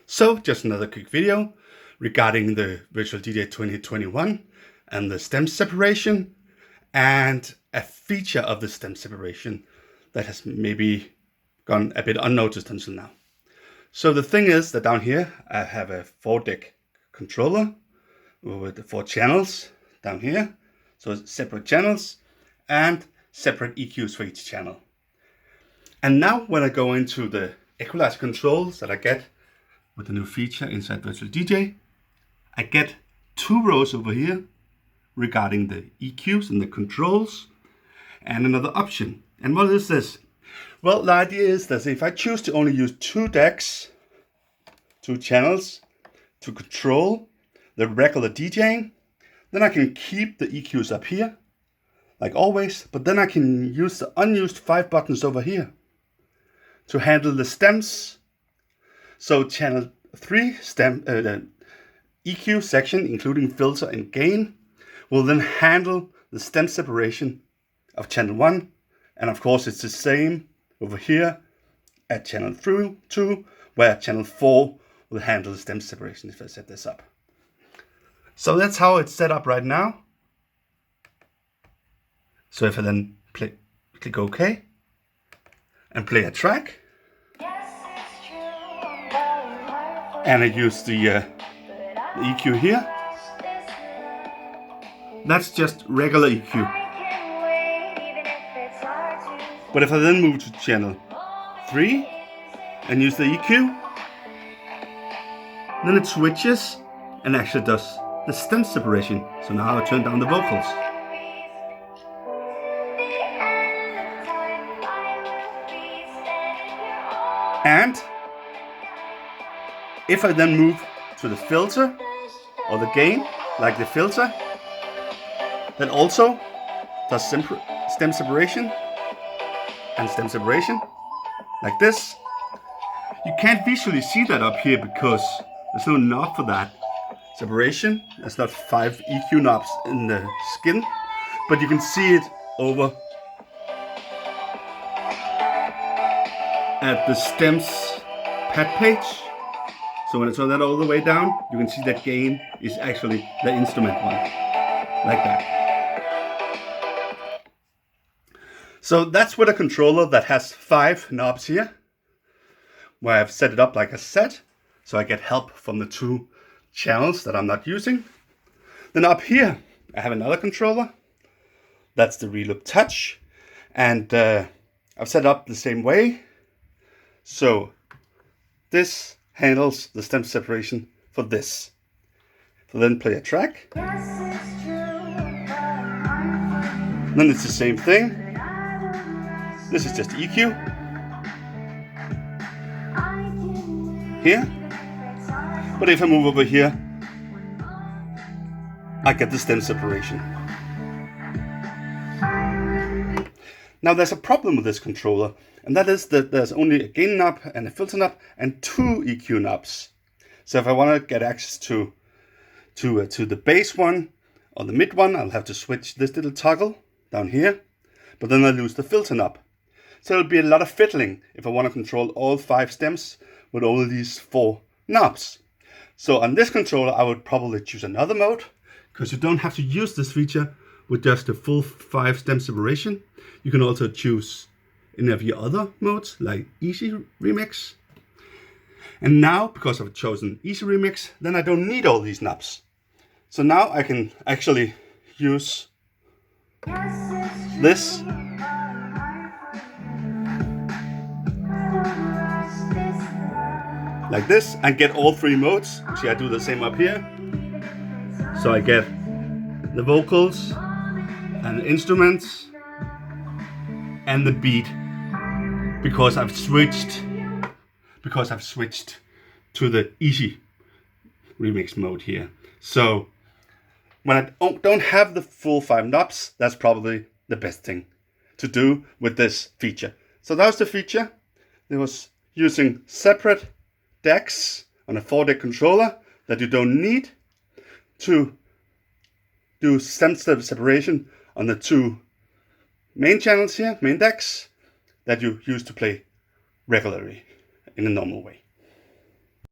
So just another quick video regarding the Virtual DJ 2021 and the stem separation and a feature of the stem separation that has maybe gone a bit unnoticed until now. So the thing is that down here I have a 4-deck controller with the 4 channels down here. So separate channels and separate EQs for each channel. And now when I go into the equalizer controls that I get with the new feature inside Virtual DJ, I get 2 rows over here regarding the EQs and the controls and another option. And what is this? Well, the idea is that if I choose to only use 2 decks, 2 channels to control the regular DJing, then I can keep the EQs up here like always, but then I can use the unused 5 buttons over here to handle the stems. So channel 3 stem, the EQ section, including filter and gain, will then handle the stem separation of channel 1. And of course it's the same over here at channel 2, where channel 4 will handle the stem separation if I set this up. So that's how it's set up right now. So if I then click OK and play a track, and I use the EQ here, that's just regular EQ. But if I then move to channel 3 and use the EQ, then it switches and actually does the stem separation. So now I turn down the vocals. And if I then move to the filter or the gain, like the filter, that also does stem separation and stem separation, like this. You can't visually see that up here because there's no knob for that separation. There's not 5 EQ knobs in the skin, but you can see it over at the stems pad page. So when I turn that all the way down, you can see that gain is actually the instrument one, like that. So that's with a controller that has 5 knobs here, where I've set it up like I said, so I get help from the 2 channels that I'm not using. Then up here, I have another controller. That's the Reloop Touch, and I've set it up the same way. So this handles the stem separation for this. So then play a track. Then it's the same thing. This is just EQ. Here. But if I move over here, I get the stem separation. Now there's a problem with this controller, and that is that there's only a gain knob and a filter knob and 2 EQ knobs. So if I want to get access to the bass one or the mid one, I'll have to switch this little toggle down here, but then I'll lose the filter knob. So it'll be a lot of fiddling if I want to control all 5 stems with all of these 4 knobs. So on this controller, I would probably choose another mode, because you don't have to use this feature with just the full 5 stem separation. You can also choose any of your other modes, like Easy Remix. And now, because I've chosen Easy Remix, then I don't need all these knobs. So now I can actually use this like this and get all 3 modes. See, I do the same up here. So I get the vocals and the instruments and the beat, because I've switched to the Easy Remix mode here. So when I don't have the full 5 knobs, that's probably the best thing to do with this feature. So that was the feature. It was using separate decks on a 4-deck controller that you don't need to do stem separation on the 2 main channels here, main decks, that you use to play regularly in a normal way.